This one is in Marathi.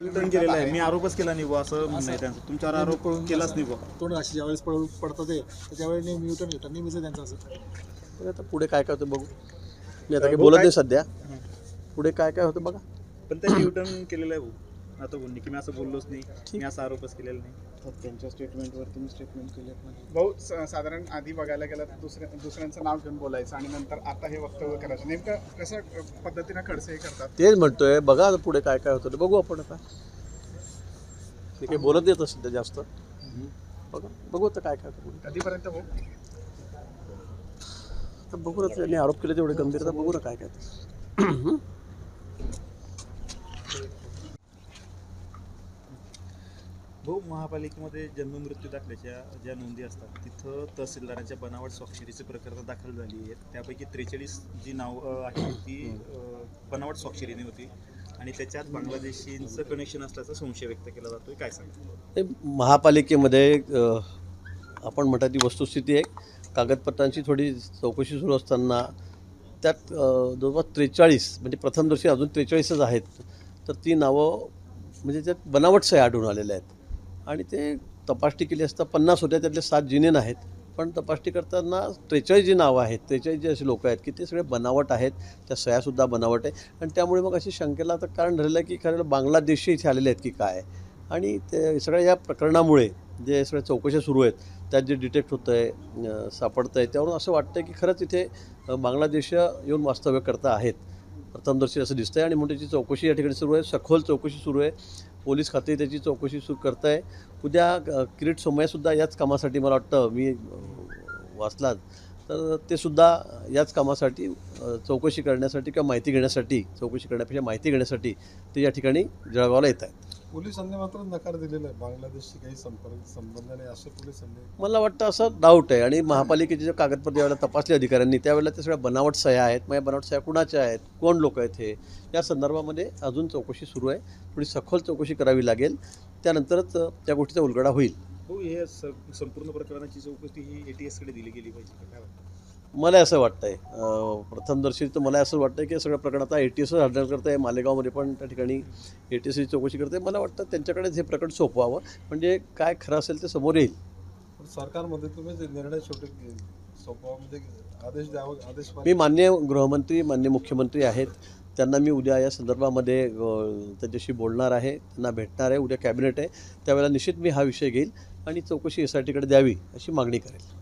युटर्न केलेला आहे. मी आरोपच केला नाही बुवा असं म्हणणं आहे त्यांचं. तुमच्यावर आरोप केलाच नाही बुवा. तोंड अशी ज्यावेळेस पडतं ते त्यावेळेस नेहमी युटर्न घेतात नेहमीच त्यांचं असं. पण आता पुढे काय काय होतं बघू. मी आता काही बोलत नाही सध्या. पुढे काय काय होतं बघा. पण त्यांनी युटर्न केलेलं आहे भाऊ. आता बोलणे की मी असं बोललोच नाही, मी असं आरोपच केलेला नाही. त्यांच्या स्टेटमेंटवर तुम्ही स्टेटमेंट केले भाऊ साधारण आधी बघायला गेलं तर दुसऱ्यांचं नाव घेऊन बोलायचं आणि नंतर आता हे वक्तव्य करायचं. नेमकं कसं पद्धतीनं खडसे हे करतात? तेच म्हणतोय बघा पुढे काय काय होतं ते बघू आपण आता. ते काही बोलत नाही आता सध्या जास्त. बघू आता काय काय होतं पुढे. कधीपर्यंत भाऊ? आता बघू ना त्यांनी आरोप केले तेवढे गंभीर. तर बघू ना काय काय. भाऊ महापालिकेमध्ये जन्ममृत्यू दाखल्याच्या ज्या नोंदी असतात तिथं तहसीलदारांच्या बनावट स्वाक्षरीचे प्रकरण दाखल झाली आहेत. त्यापैकी 43 जी नावं आहेत ती बनावट स्वाक्षरीने होती आणि त्याच्यात बांगलादेशींचं कनेक्शन असल्याचा संशय व्यक्त केला जातोय. काय सांगतो? महापालिकेमध्ये आपण म्हणतात ती वस्तुस्थिती आहे. कागदपत्रांची थोडी चौकशी सुरू असताना त्यात जवळपास 43 म्हणजे प्रथमदर्शी अजून 43च आहेत. तर ती नावं म्हणजे त्यात बनावट सह्या आढळून आलेल्या आहेत आणि ते तपासणी केली असता 50 होत्या, त्यातले 7 जिनेन आहेत. पण तपासणी करताना 43 जी नावं आहेत, 43 जे असे लोक आहेत की ते सगळे बनावट आहेत. त्या सह्यासुद्धा बनावट आहे आणि त्यामुळे मग अशी शंकेला आता कारण ठरलं की खरं बांगलादेशी इथे आलेले आहेत की काय. आणि ते सगळ्या या प्रकरणामुळे जे सगळ्या चौकशा सुरू आहेत त्यात जे डिटेक्ट होतं आहे, सापडतं आहे, त्यावरून असं वाटतं की खरंच इथे बांगलादेश येऊन वास्तव्य करता आहेत प्रथमदर्शी असं दिसतं आहे. आणि म्हणून त्याची चौकशी या ठिकाणी सुरू आहे. सखोल चौकशी सुरू आहे. पोलीस खाते त्याची चौकशी सुरू करत आहे. उद्या किरीट सोमय्यासुद्धा याच कामासाठी मला वाटतं मी वाचलात तर ते सुद्धा याच कामासाठी चौकशी करण्यासाठी किंवा माहिती घेण्यासाठी, चौकशी करण्यापेक्षा माहिती घेण्यासाठी ते या ठिकाणी जळगावला येत आहेत. पोलिसांनी मात्र नकार दिलेला आहे. बांगलादेशशी काही संबंध नाही असं पोलिसांनी. मला वाटतं असं डाऊट आहे. आणि महापालिकेचे जे कागदपत्र ज्यावेळेला तपासले अधिकाऱ्यांनी त्यावेळेला ते सगळ्या बनावट सह्या आहेत. मग या बनावट सह्या कुणाच्या आहेत, कोण लोक आहेत हे, या संदर्भामध्ये अजून चौकशी सुरू आहे. थोडी सखोल चौकशी करावी लागेल. त्यानंतरच त्या गोष्टीचा उलगडा होईल. हो, हे संपूर्ण प्रकरणाची चौकशी ही ATSकडे दिली गेली पाहिजे का? काय वाटतं? मला असं वाटतंय प्रथमदर्शी तर मला असं वाटतं की सगळं प्रकरण आता ATS हँडल करत आहे. मालेगावमध्ये पण त्या ठिकाणी ATSची चौकशी करते. मला वाटतं त्यांच्याकडेच हे प्रकरण सोपवावं म्हणजे काय खरं असेल ते समोर येईल. सरकारमध्ये तुम्ही जे निर्णय शेवटी सोपवामध्ये आदेश द्यावा, आदेश मी माननीय गृहमंत्री, माननीय मुख्यमंत्री आहेत, त्यांना मी उद्या या संदर्भामध्ये त्यांच्याशी बोलणार आहे, त्यांना भेटणार आहे. उद्या कॅबिनेट आहे, त्यावेळेला निश्चित मी हा विषय घेईल आणि चौकशी SITकडे द्यावी अशी मागणी करेल.